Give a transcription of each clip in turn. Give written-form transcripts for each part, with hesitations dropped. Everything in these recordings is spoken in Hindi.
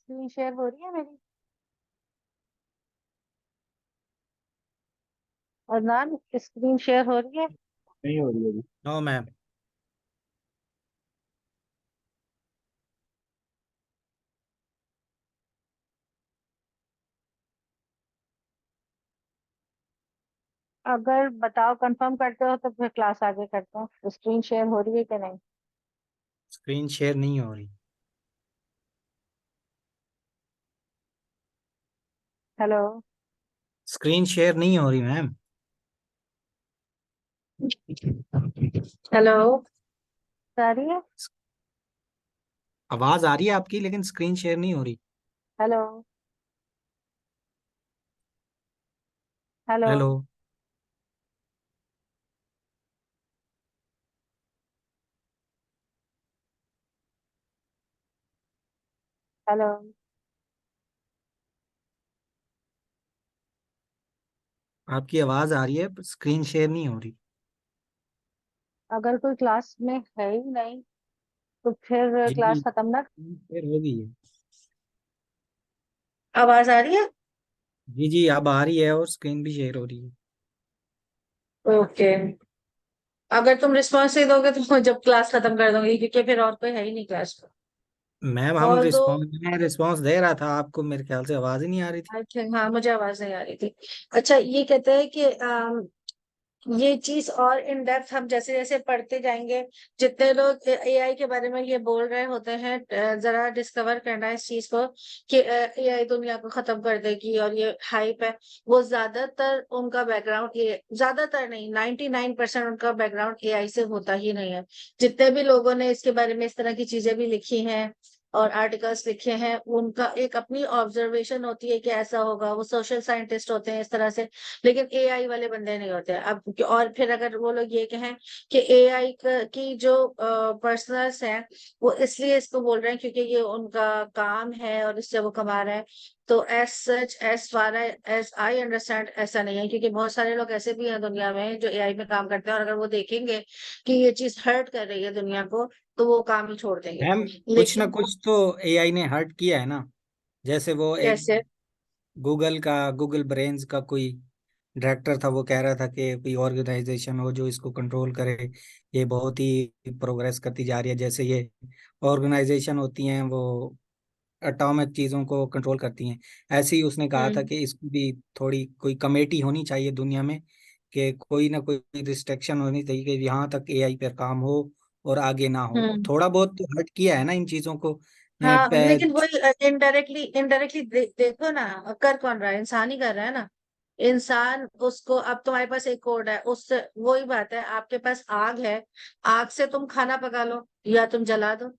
स्क्रीन शेयर हो रही है मेरी? अदनान, स्क्रीन शेयर हो रही है? नहीं हो रही है अभी। No ma'am. अगर बताओ कंफर्म करते हो तो फिर क्लास आगे करते हैं। स्क्रीन शेयर हो रही है कि नहीं? स्क्रीन शेयर नहीं हो रही। हेलो। स्क्रीन शेयर नहीं हो रही मैम। हेलो। आ रही है? आवाज आ रही है आपकी, लेकिन स्क्रीन शेयर नहीं हो रही। हेलो। हेलो। हेलो। हेलो। आपकी आवाज आ रही है पर स्क्रीन शेयर नहीं हो रही। अगर कोई क्लास में है ही नहीं तो फिर जी जी, क्लास खत्म ना। स्क्रीन शेयर हो गई है। आवाज आ रही है? जी जी, अब आ रही है और स्क्रीन भी शेयर हो रही है। ओके। अगर तुम रिस्पॉन्स नहीं दोगे तो जब क्लास खत्म कर दूंगी, क्योंकि फिर और कोई है ही नहीं क्लास में। मैम हम ऑल दो। रिस्पॉन्स मैं रिस्पॉन्स दे रहा था आपको, मेरे ख्याल से आवाज ही नहीं आ रही थी। आई थिंक, हाँ, मुझे आवाज नहीं आ रही थी। अच्छा, ये कहते हैं कि ये चीज और इन डेप्थ हम जैसे जैसे पढ़ते जाएंगे, जितने लोग एआई के बारे में ये बोल रहे होते हैं, जरा डिस्कवर करना इस चीज को कि एआई दुनिया को खत्म कर देगी और ये हाइप है। वो ज्यादातर उनका बैकग्राउंड, ये ज्यादातर नहीं, 99% उनका बैकग्राउंड एआई से होता ही नहीं है। जितने भी लोगों ने इसके बारे में इस तरह की चीजें भी लिखी हैं और आर्टिकल्स लिखे हैं, उनका एक अपनी ऑब्जर्वेशन होती है कि ऐसा होगा। वो सोशल साइंटिस्ट होते हैं इस तरह से, लेकिन एआई वाले बंदे नहीं होते अब। और फिर अगर वो लोग ये कहें कि एआई की जो पर्सनल्स हैं वो इसलिए इसको बोल रहे हैं क्योंकि ये उनका काम है और इससे वो कमा रहे हैं, तो as such, as far as I understand, ऐसा नहीं है। क्योंकि बहुत सारे लोग ऐसे भी हैं दुनिया में जो एआई में काम करते हैं, और अगर वो देखेंगे कि ये चीज हर्ट कर रही है दुनिया को तो वो काम ही छोड़ देंगे। मैम कुछ ना लेकिन कुछ तो एआई ने हर्ट किया है ना। जैसे वो एक कैसे? गूगल ब्रेन्स का कोई डायरेक्टर था, वो कह रहा था कि कोई ऑर्गेनाइजेशन हो जो इसको कंट्रोल करे। ये बहुत ही प्रोग्रेस करती जा रही है। जैसे ये ऑर्गेनाइजेशन होती हैं वो एटॉमिक चीज़ों को कंट्रोल करती हैं, ऐसे ही उसने कहा था हम्म। कि इसकी भी थोड़ी कोई कमेटी होनी चाहिए दुनिया में, कि कोई ना कोई रिस्ट्रिक्शन होनी चाहिए कि यहाँ तक एआई पर काम हो और आगे ना हो। हम्म। थोड़ा बहुत तो हर्ट किया है ना इन चीज़ों को। हाँ, लेकिन वही इनडायरेक्टली इनडायरेक्टली देखो ना, कर कौन रहा है? इंसान ही कर रहा है ना। इंसान उसको, अब तुम्हारे पास एक कोड है, उससे वही बात है। आपके पास आग है, आग से तुम खाना पका लो या तुम जला दो।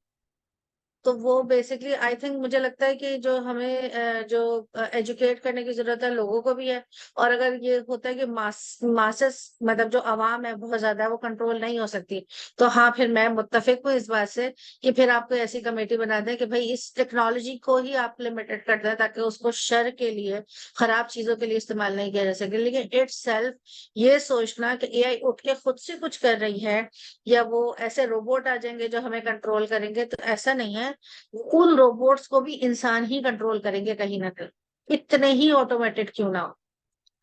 तो वो बेसिकली आई थिंक, मुझे लगता है कि जो हमें जो एजुकेट करने की जरूरत है लोगों को भी है। और अगर ये होता है कि मासेस, मतलब जो आवाम है बहुत ज्यादा है, वो कंट्रोल नहीं हो सकती, तो हाँ, फिर मैं मुत्तफिक हूँ इस बात से कि फिर आपको ऐसी कमेटी बना दें कि भाई इस टेक्नोलॉजी को ही आप लिमिटेड कर दें, ताकि उसको शर के लिए, खराब चीजों के लिए इस्तेमाल नहीं किया जा सके। लेकिन इट्स सेल्फ, ये सोचना कि एआई उठ के खुद से कुछ कर रही है या वो ऐसे रोबोट आ जाएंगे जो हमें कंट्रोल करेंगे, तो ऐसा नहीं है। उन रोबोट्स को भी इंसान ही कंट्रोल करेंगे कहीं ना कहीं, इतने ही ऑटोमेटेड क्यों ना हो।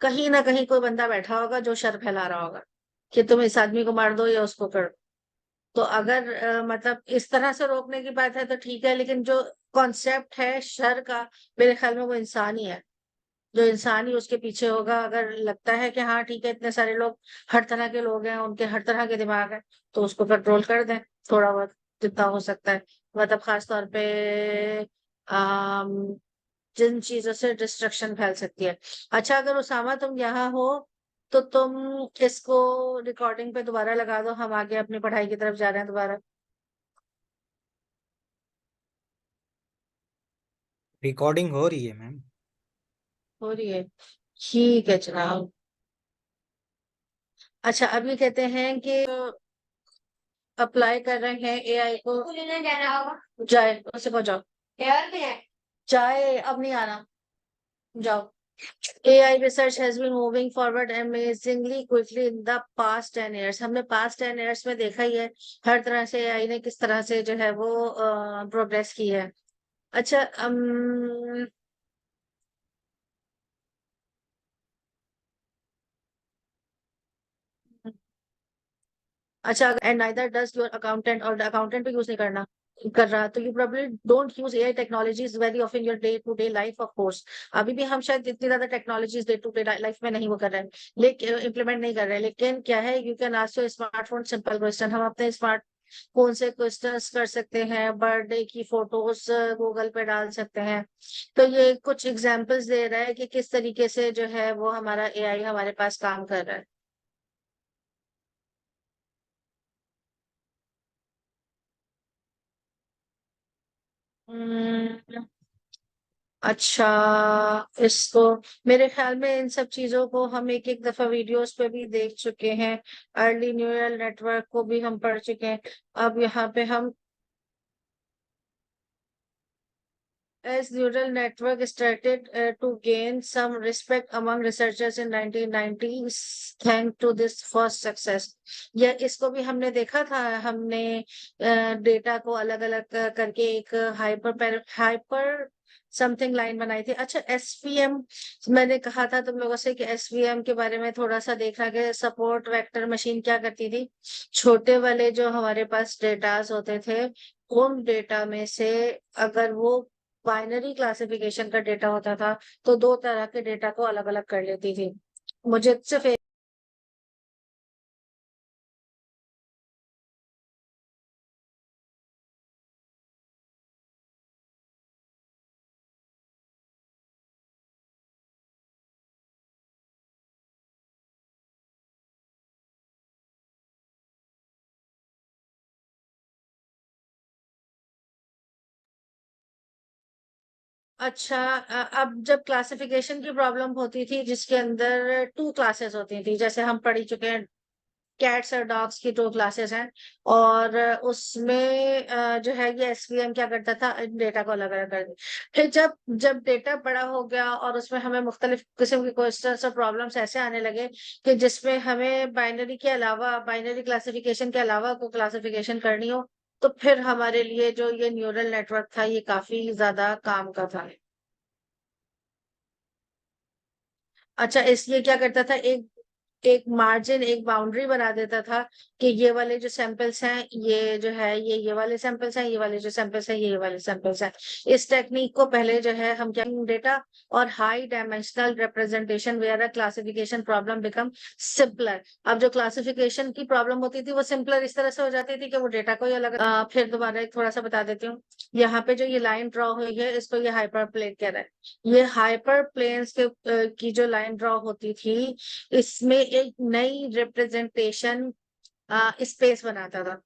कहीं ना कहीं कोई बंदा बैठा होगा जो शर फैला रहा होगा कि तुम इस आदमी को मार दो या उसको कर दो। तो अगर मतलब इस तरह से रोकने की बात है तो ठीक है, लेकिन जो कॉन्सेप्ट है शर का, मेरे ख्याल में वो इंसान ही है। जो इंसान ही उसके पीछे होगा। अगर लगता है कि हाँ ठीक है, इतने सारे लोग, हर तरह के लोग हैं, उनके हर तरह के दिमाग है, तो उसको कंट्रोल कर दें थोड़ा बहुत, जितना हो सकता है। मतलब खास तौर पे आम, जिन चीजों से डिस्ट्रक्शन फैल सकती है। अच्छा, अगर उसामा तुम यहाँ हो तो तुम इसको रिकॉर्डिंग पे दोबारा लगा दो, हम आगे अपनी पढ़ाई की तरफ जा रहे हैं दोबारा। रिकॉर्डिंग हो रही है मैम। हो रही है? ठीक है जनाब। अच्छा, अभी कहते हैं कि अप्लाई कर रहे हैं एआई को। जाए उससे पहुंचाओ। जाए, अब नहीं आना, जाओ। AI research has been moving forward amazingly quickly in the past 10 years. हमने past 10 years में देखा ही है हर तरह से एआई ने किस तरह से जो है वो प्रोग्रेस की है। अच्छा अच्छा, and neither does your accountant, और अकाउंटेंट भी यूज नहीं करना कर रहा, तो you probably don't use AI technologies very of in your day to day life. Of course अभी भी हम शायद इतनी ज्यादा technologies day to day life में नहीं वो कर रहे हैं, लेकिन इम्प्लीमेंट नहीं कर रहे हैं। लेकिन क्या है, you can ask your smartphone simple question. हम अपने स्मार्ट फोन से क्वेश्चंस कर सकते हैं, बर्थडे की फोटोज गूगल पे डाल सकते हैं। तो ये कुछ एग्जांपल्स दे रहा है कि किस तरीके से जो है वो हमारा एआई हमारे पास काम कर रहा है। हम्म, अच्छा, इसको मेरे ख्याल में इन सब चीजों को हम एक एक दफा वीडियोस पे भी देख चुके हैं। अर्ली न्यूरल नेटवर्क को भी हम पढ़ चुके हैं। अब यहाँ पे हम, as neural network started to gain some respect among researchers in 1990s thanks to this first success। या इसको भी हमने देखा था, हमने डेटा को अलग अलग करके एक हाइपर हाइपर समथिंग लाइन बनाई थी। अच्छा, एसवीएम, मैंने कहा था तुम लोगों से कि एसवीएम के बारे में थोड़ा सा देखना कि सपोर्ट वेक्टर मशीन क्या करती थी। छोटे वाले जो हमारे पास डेटास होते थे, उन डेटा में से अगर वो बाइनरी क्लासिफिकेशन का डेटा होता था, तो दो तरह के डेटा को अलग अलग कर लेती थी। मुझे सिर्फ अच्छा, अब जब क्लासिफिकेशन की प्रॉब्लम होती थी जिसके अंदर टू क्लासेस होती थी, जैसे हम पढ़ ही चुके हैं, कैट्स और डॉग्स की दो क्लासेस हैं। और उसमें जो है ये एसवीएम क्या करता था, इन डेटा को अलग अलग कर दिया। फिर जब जब डेटा बड़ा हो गया और उसमें हमें मुख्तलिफ किस्म के क्वेश्चंस और प्रॉब्लम्स ऐसे आने लगे कि जिसमें हमें बाइनरी के अलावा, बाइनरी क्लासिफिकेशन के अलावा को क्लासिफिकेशन करनी हो, तो फिर हमारे लिए जो ये न्यूरल नेटवर्क था ये काफी ज्यादा काम का था। अच्छा, इसलिए क्या करता था, एक एक मार्जिन, एक बाउंड्री बना देता था कि ये वाले जो सैंपल्स हैं, ये जो है ये वाले सैंपल्स हैं, ये वाले जो सैंपल्स हैं, ये वाले सैंपल्स हैं। इस टेक्निक को पहले जो है हम क्या, डेटा और high dimensional representation where a classification problem become simpler. अब जो क्लासिफिकेशन की प्रॉब्लम होती थी वो सिंपलर इस तरह से हो जाती थी कि वो डेटा को ही अलग, फिर दोबारा एक थोड़ा सा बता देती हूँ। यहाँ पे जो ये लाइन ड्रॉ हुई है, इसको ये हाइपर प्लेन कह रहा है। ये हाइपर प्लेन्स के की जो लाइन ड्रॉ होती थी, इसमें एक नई रिप्रेजेंटेशन स्पेस बनाता था।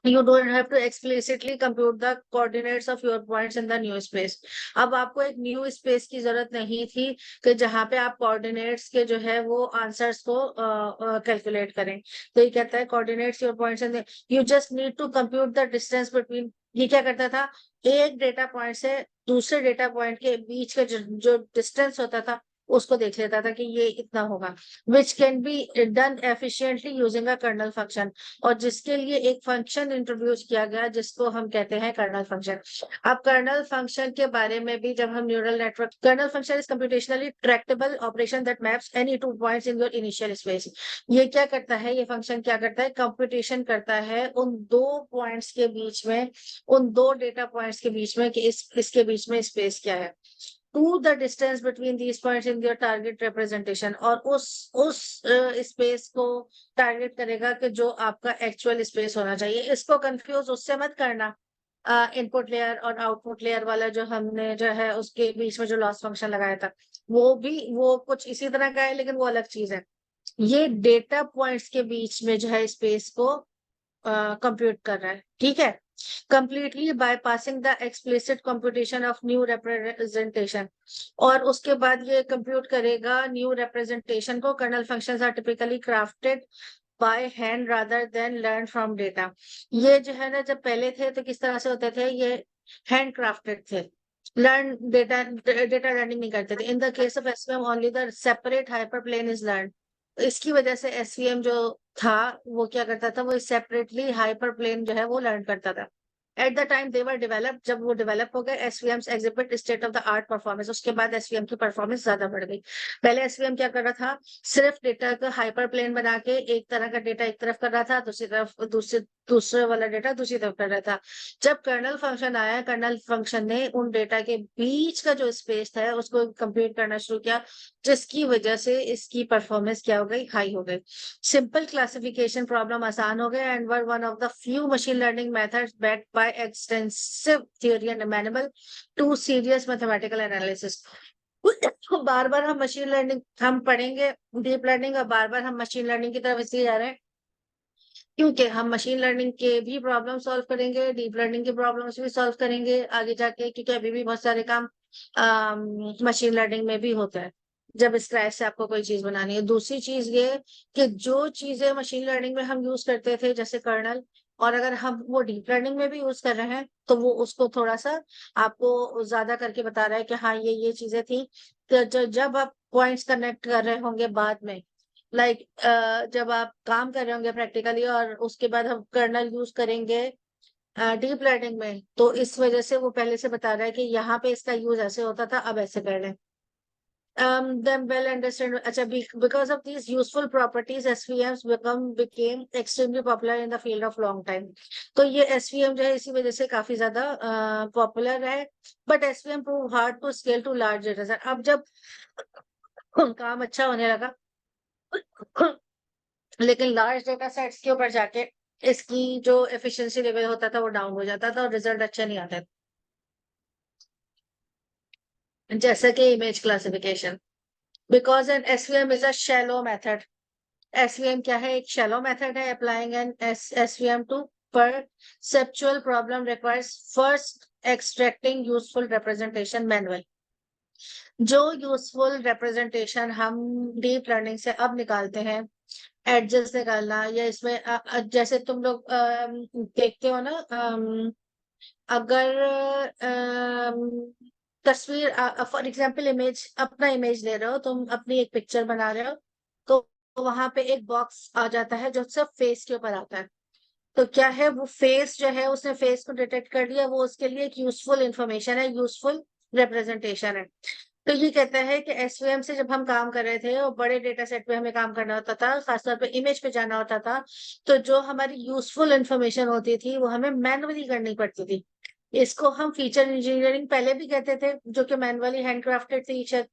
You don't have to explicitly compute the coordinates of your points in the new space। अब आपको एक न्यू स्पेस की जरूरत नहीं थी कि जहां पे आप कोऑर्डिनेट्स के जो है वो आंसर्स को कैलकुलेट करें। तो ये कहता है coordinates your points and you just need to compute the distance between. ये क्या करता था, एक डेटा पॉइंट से दूसरे डेटा पॉइंट के बीच का जो डिस्टेंस होता था उसको देख लेता था कि ये इतना होगा, which can be done efficiently using a kernel function. और जिसके लिए एक फंक्शन इंट्रोड्यूस किया गया जिसको हम कहते हैं कर्नल फंक्शन। अब कर्नल फंक्शन के बारे में भी जब हम neural network, kernel function is computationally tractable operation that maps any two points in your initial space. ये क्या करता है, ये फंक्शन क्या करता है, कंप्यूटेशन करता है उन दो पॉइंट्स के बीच में, उन दो डेटा पॉइंट्स के बीच में कि इसके बीच में स्पेस क्या है, to the distance between these points in your target representation. और उस स्पेस को टारगेट करेगा कि जो आपका एक्चुअल स्पेस होना चाहिए। इसको कंफ्यूज उससे मत करना, इनपुट लेयर और आउटपुट लेयर वाला जो हमने जो है उसके बीच में जो लॉस फंक्शन लगाया था, वो भी वो कुछ इसी तरह का है, लेकिन वो अलग चीज है। ये डेटा पॉइंट्स के बीच में जो है स्पेस को कंप्यूट कर रहा है, ठीक है, completely bypassing the explicit computation of new representation। और उसके बाद ये कंप्यूट करेगा न्यू रिप्रेजेंटेशन को। Kernel functions are typically crafted by hand rather than learn from data. ये जो है ना, जब पहले थे तो किस तरह से होते थे, ये हैंड क्राफ्टेड थे, लर्न डेटा डेटा लर्निंग नहीं करते थे। In the case of SVM only the separate hyper plane is learn. इसकी वजह से एसवीएम जो था वो क्या करता था, वो सेपरेटली हाइपर प्लेन जो है वो लर्न करता था। At the time they were develop, जब वो डेवलप हो गए, SVMs exhibit state of the art performance. उसके बाद एसवीएम की परफॉर्मेंस ज्यादा बढ़ गई। पहले एसवीएम क्या कर रहा था, सिर्फ डेटा का हाइपर प्लेन बना के एक तरह का डेटा एक तरफ कर रहा था, दूसरी तरफ दूसरे वाला डेटा दूसरी तरफ कर रहा था। जब कर्नल फंक्शन आया, कर्नल फंक्शन ने उन डेटा के बीच का जो स्पेस था उसको कंप्यूट करना शुरू किया, जिसकी वजह से इसकी परफॉर्मेंस क्या हो गई, हाई हो गई। सिंपल क्लासिफिकेशन प्रॉब्लम आसान हो गए and were one of the few machine learning methods backed by extensive theory and amenable to serious mathematical analysis. बार बार हम मशीन लर्निंग हम पढ़ेंगे, डीप लर्निंग, और बार बार हम मशीन लर्निंग की तरफ इसलिए जा रहे हैं क्योंकि हम मशीन लर्निंग के भी प्रॉब्लम सॉल्व करेंगे, डीप लर्निंग के प्रॉब्लम्स भी सॉल्व करेंगे आगे जाके, क्योंकि अभी भी बहुत सारे काम मशीन लर्निंग में भी होता है जब स्क्रैच से आपको कोई चीज बनानी है। दूसरी चीज ये कि जो चीजें मशीन लर्निंग में हम यूज करते थे जैसे कर्नल, और अगर हम वो डीप लर्निंग में भी यूज कर रहे हैं तो वो उसको थोड़ा सा आपको ज्यादा करके बता रहा है कि हाँ ये चीजें थी। तो जब आप पॉइंट्स कनेक्ट कर रहे होंगे बाद में, लाइक जब आप काम कर रहे होंगे प्रैक्टिकली और उसके बाद हम कर्नल यूज करेंगे डीप लर्निंग में, तो इस वजह से वो पहले से बता रहा है कि यहाँ पे इसका यूज ऐसे होता था, अब ऐसे कर लें। Then well understand. अच्छा, because of these useful properties, SVMs became extremely popular in the field of long time. तो ये SVM जो है इसी वजह से काफी ज्यादा पॉपुलर है। But SVM prove hard to scale to large data set. अब जब काम अच्छा होने लगा लेकिन लार्ज डेटा सेट्स के ऊपर जाके इसकी जो एफिशिएंसी लेवल होता था वो डाउन हो जाता था और रिजल्ट अच्छा नहीं आता था। जैसे कि image classification, because an SVM is a shallow method. SVM क्या है, एक शैलो मेथड है। Applying an SVM to perceptual problem requires first extracting useful representation manual. जो यूजफुल रिप्रेजेंटेशन हम डीप लर्निंग से अब निकालते हैं, एडजस्ट निकालना, या इसमें जैसे तुम लोग देखते हो ना, अगर तस्वीर फॉर एग्जांपल इमेज, अपना इमेज ले रहे हो, तुम अपनी एक पिक्चर बना रहे हो, तो वहां पे एक बॉक्स आ जाता है जो सिर्फ फेस के ऊपर आता है। तो क्या है, वो फेस जो है उसने फेस को डिटेक्ट कर लिया, वो उसके लिए एक यूजफुल इंफॉर्मेशन है, यूजफुल रिप्रेजेंटेशन है। तो ये कहता है कि एसवीएम से जब हम काम कर रहे थे और बड़े डेटा सेट पे हमें काम करना होता था, खासतौर पे इमेज पे जाना होता था, तो जो हमारी यूजफुल इंफॉर्मेशन होती थी वो हमें मैनुअली करनी पड़ती थी। इसको हम फीचर इंजीनियरिंग पहले भी कहते थे, जो कि मैनुअली हैंडक्राफ्टेड थी शायद।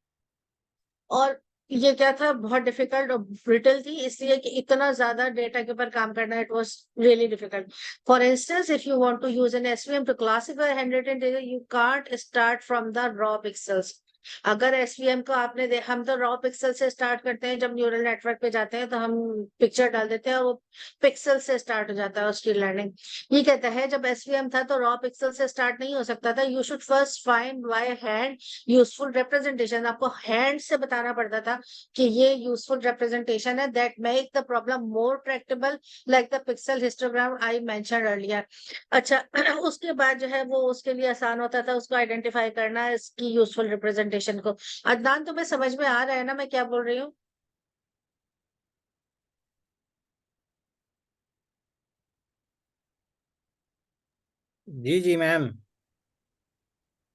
और ये क्या था, बहुत डिफिकल्ट और ब्रिटल थी, इसलिए कि इतना ज्यादा डेटा के ऊपर काम करना, it was really difficult. For instance, if you want to use an SVM to classify handwritten data, you can't start from the raw pixels. अगर एसवीएम को आपने हम तो रॉ पिक्सल से स्टार्ट करते हैं, जब न्यूरल नेटवर्क पे जाते हैं तो हम पिक्चर डाल देते हैं और वो पिक्सल से स्टार्ट हो जाता है उसकी लर्निंग। ये कहता है जब एसवीएम था तो रॉ पिक्सल से स्टार्ट नहीं हो सकता था, you should first find by hand useful representation. आपको हैंड से बताना पड़ता था कि ये यूजफुल रिप्रेजेंटेशन है, that make the problem more Tractable, like the pixel histogram I mentioned earlier. अच्छा उसके बाद जो है वो उसके लिए आसान होता था उसको आइडेंटिफाई करना, इसकी यूजफुल रिप्रेजेंटेशन को। अदनान, तुम्हें समझ में आ रहा है ना मैं क्या बोल रही हूँ? जी जी मैम।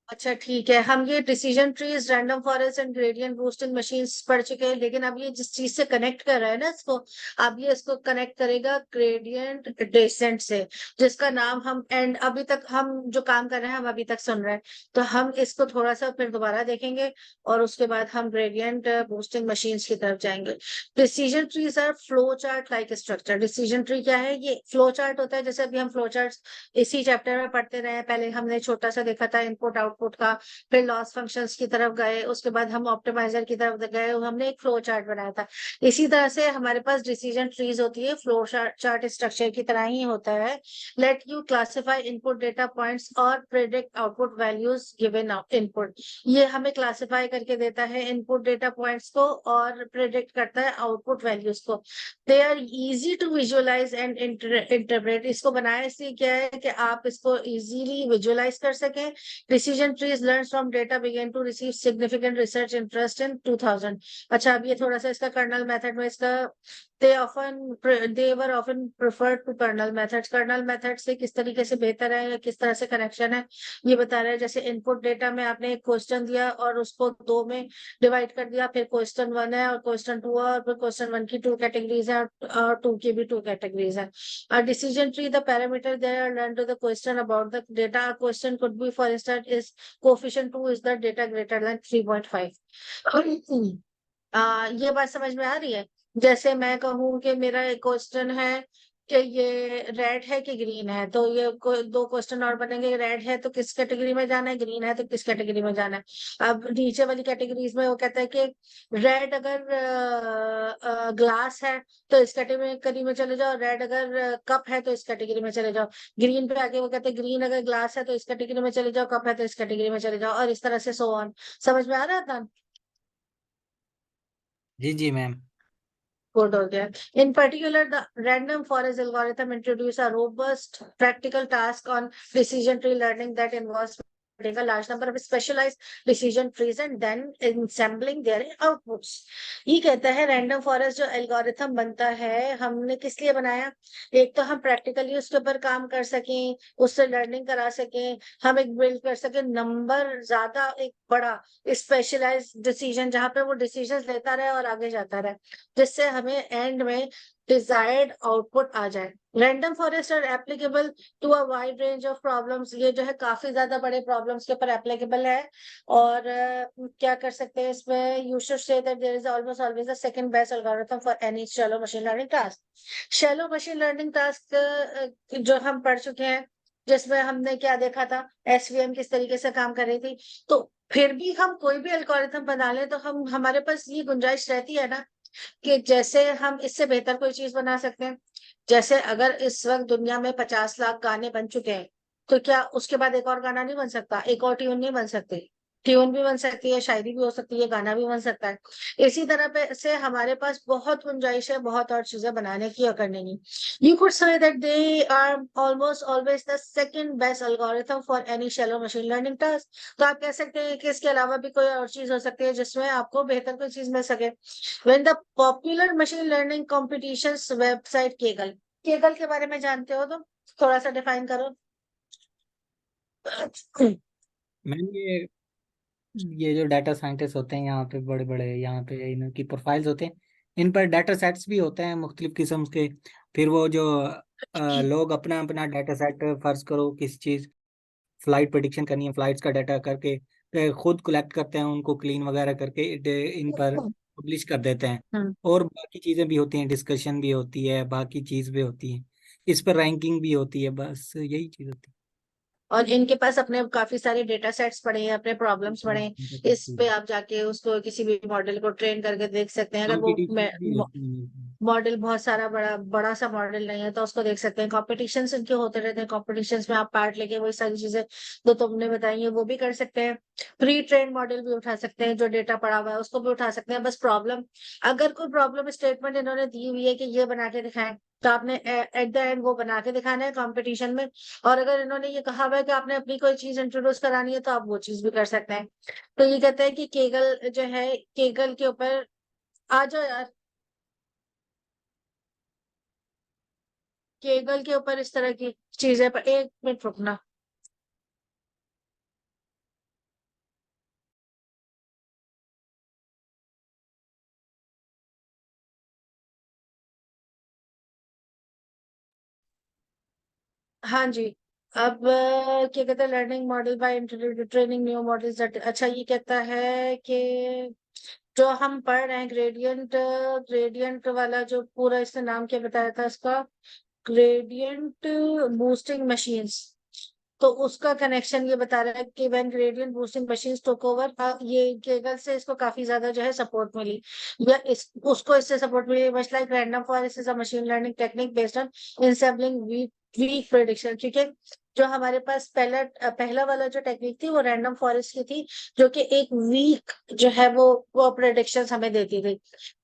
अच्छा ठीक है, हम ये decision trees, random forest and gradient boosting machines पढ़ चुके हैं, लेकिन अब ये जिस चीज से कनेक्ट कर रहा है ना इसको, अब ये इसको कनेक्ट करेगा ग्रेडियंट डेसेंट से, जिसका नाम हम एंड अभी तक हम जो काम कर रहे हैं हम अभी तक सुन रहे हैं। तो हम इसको थोड़ा सा फिर दोबारा देखेंगे और उसके बाद हम ग्रेडियंट बूस्टिंग मशीन्स की तरफ जाएंगे। Decision trees are flow chart like structure. Decision tree क्या है, ये फ्लो चार्ट होता है, जैसे अभी हम फ्लो चार्ट इसी चैप्टर में पढ़ते रहे। पहले हमने छोटा सा देखा था इनपुट आउटपुट का, फिर लॉस फंक्शंस की तरफ गए, उसके बाद हम ऑप्टिमाइजर की तरफ गए, हमने एक फ्लो चार्ट बनाया था। इसी तरह से हमारे पास डिसीजन ट्रीज होती है, फ्लो चार्ट स्ट्रक्चर की तरह ही होता है। Let you classify input data points और predict output values given input. ये हमें क्लासिफाई करके देता है इनपुट डेटा पॉइंट्स को और प्रेडिक्ट करता है आउटपुट वैल्यूज को। They are easy to visualise and interpret. इसको बनाया इसलिए क्या है कि आप इसको इजीली विजुअलाइज कर सकें। Decision Decision trees learned from data began to receive significant research interest in 2000. अच्छा, अब ये थोड़ा सा इसका कर्नल मेथड में इसका they were often preferred to kernel methods. Kernel method से किस तरीके से बेहतर है या किस तरह से कनेक्शन है ये बता रहा है. जैसे इनपुट डेटा में आपने एक क्वेश्चन दिया और उसको दो में डिवाइड कर दिया, फिर क्वेश्चन 1 है और क्वेश्चन 2 है और फिर क्वेश्चन 1 की 2 कैटेगरीज है और 2 की भी 2 कैटेगरीज है. A decision tree, the parameter they are learned to the question about the data. A question could be, for instance, is coefficient 2 is the data greater than 3.5. ये बात समझ में आ रही है. जैसे मैं कहूँ कि मेरा एक क्वेश्चन है कि ये रेड है कि ग्रीन है, तो ये दो क्वेश्चन और बनेंगे. रेड है तो किस कैटेगरी में जाना है, ग्रीन है तो किस कैटेगरी में जाना है. अब नीचे वाली कैटेगरीज में वो कहता है कि रेड अगर ग्लास है तो इस कैटेगरी में चले जाओ, रेड अगर कप है तो इस कैटेगरी में चले जाओ. ग्रीन पे आके वो कहते हैं ग्रीन अगर ग्लास है तो इस कैटेगरी में चले जाओ, कप है तो इस कैटेगरी में चले जाओ, और इस तरह से सो ऑन. समझ में आ रहा था? जी जी मैम. Good हो गया. In particular, the random forest algorithm introduce a robust practical task on decision tree learning that involves a large number of specialized decision trees and then assembling their outputs. ये कहता है रैंडम फॉरेस्ट जो एल्गोरिथम बनता है हमने किस लिए बनाया. एक तो हम प्रैक्टिकली उसके ऊपर काम कर सकें, उससे लर्निंग करा सकें, हम एक बिल्ड कर सकें नंबर ज्यादा, एक बड़ा स्पेशलाइज्ड डिसीजन जहां पे वो डिसीजन लेता रहे और आगे जाता रहे, जिससे हमें एंड में डिजायर्ड आउटपुट आ जाए. Random forest are applicable to a wide range of problems. ये जो है काफी ज्यादा बड़े प्रॉब्लम्स के ऊपर एप्लीकेबल है. और क्या कर सकते हैं इसमें. You should say that there is almost always the second best algorithm for any shallow machine learning task. Shallow machine learning task जो हम पढ़ चुके हैं, जिसमें हमने क्या देखा था, एसवीएम किस तरीके से काम कर रही थी. तो फिर भी हम कोई भी एल्गोरिथम बना लें तो हम हमारे पास ये गुंजाइश रहती है ना कि जैसे हम इससे बेहतर कोई चीज बना सकते हैं. जैसे अगर इस वक्त दुनिया में 50 लाख गाने बन चुके हैं, तो क्या उसके बाद एक और गाना नहीं बन सकता, एक और ट्यून नहीं बन सकती. ट्यून भी बन सकती है, शायरी भी हो सकती है, गाना भी बन सकता है. इसी तरह पे से हमारे पास बहुत गुंजाइश है बहुत और चीजें बनाने की और करने की. You could say that they are almost always the second best algorithm for any shallow machine learning task. तो आप कह सकते हैं कि इसके अलावा भी कोई और चीज हो सकती है जिसमें आपको बेहतर कोई चीज मिल सके. When the popular machine learning competitions website Kaggle. Kaggle के बारे में जानते हो तुम? थोड़ा सा डिफाइन करो. मैम ये जो डाटा साइंटिस्ट होते हैं यहाँ पे बड़े बड़े, यहाँ पे इनकी प्रोफाइल्स होते हैं, इन पर डाटा सेट्स भी होते हैं मुख्तलिफ किस्म के. फिर वो जो लोग अपना अपना डाटा सेट, फर्ज करो किसी चीज़ फ्लाइट प्रेडिक्शन करनी है, फ्लाइट्स का डाटा करके तो खुद कलेक्ट करते हैं, उनको क्लीन वगैरह करके इन पर पब्लिश कर देते हैं. हम्म. और बाकी चीज़ें भी होती हैं, डिस्कशन भी होती है, बाकी चीज़ भी होती है, इस पर रैंकिंग भी होती है, बस यही चीज़ होती और इनके पास अपने काफी सारे डेटा सेट्स पड़े हैं, अपने प्रॉब्लम्स पड़े हैं. इस पे है. आप जाके उसको किसी भी मॉडल को ट्रेन करके देख सकते हैं. अगर कॉम्पिटिशन भी वो होती है. मॉडल बहुत सारा बड़ा बड़ा सा मॉडल नहीं है तो उसको देख सकते हैं. कॉम्पिटिशन्स इनके होते रहते हैं, कॉम्पिटिशन्स में आप पार्ट लेके वही सारी चीजें जो तुमने बताई है वो भी कर सकते हैं. प्री ट्रेन मॉडल भी उठा सकते हैं, जो डेटा पड़ा हुआ है उसको भी उठा सकते हैं. बस प्रॉब्लम, अगर कोई प्रॉब्लम स्टेटमेंट इन्होंने दी हुई है कि ये बना के दिखाएं, तो आपने एट द एंड वो बना के दिखाना है कंपटीशन में. और अगर इन्होंने ये कहा हुआ है कि आपने अपनी कोई चीज इंट्रोड्यूस करानी है तो आप वो चीज भी कर सकते हैं. तो ये कहते हैं कि केगल जो है, केगल के ऊपर आ जाओ यार. केगल के ऊपर इस तरह की चीजें पर 1 मिनट रुकना. हाँ जी. अब क्या कहते हैं learning model by training new models. अच्छा, ये कहता है कि जो हम पढ़ रहे हैं ग्रेडियंट, ग्रेडियंट वाला जो पूरा इसने नाम क्या बताया था इसका, ग्रेडियंट बूस्टिंग मशीन्स. तो उसका कनेक्शन ये बता रहा है कि when gradient boosting machines took over, ये केगल से इसको काफी ज्यादा जो है सपोर्ट मिली, या उसको इससे सपोर्ट मिली. Much like random forest is a machine learning technique based on ensembling weak prediction. ठीक है. जो हमारे पास पहला वाला जो टेक्निक थी वो रैंडम फॉरेस्ट की थी, जो कि एक वीक जो है वो प्रेडिक्शंस हमें देती थी।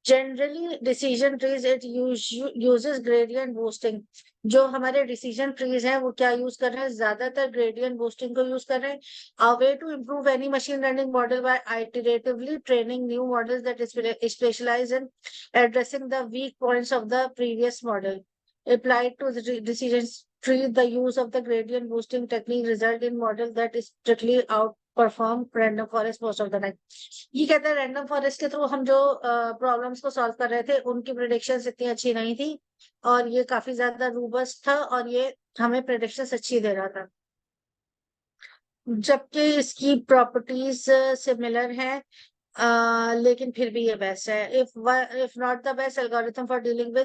Generally decision trees it uses gradient boosting. जो हमारे डिसीजन ट्रीज हैं वो क्या यूज कर रहे हैं, ज्यादातर ग्रेडियंट बूस्टिंग को यूज कर रहे हैं। A way to improve any machine learning model by iteratively training new models that specialize in addressing the weak points of the previous model. Applied to the decision tree, the use of the gradient boosting technique result in model that is strictly outperform random forest most of the time. ये कहते हैं रैंडम फॉरेस्ट के थ्रू हम जो प्रॉब्लम्स को सॉल्व कर रहे थे उनकी प्रिडिक्शंस इतनी अच्छी नहीं थी, और ये काफी ज्यादा रूबस्ट था, और ये हमें प्रिडिक्शंस अच्छी दे रहा था, जबकि इसकी प्रॉपर्टीज सिमिलर हैं, लेकिन फिर भी ये बेस्ट है, if not the best algorithm for dealing with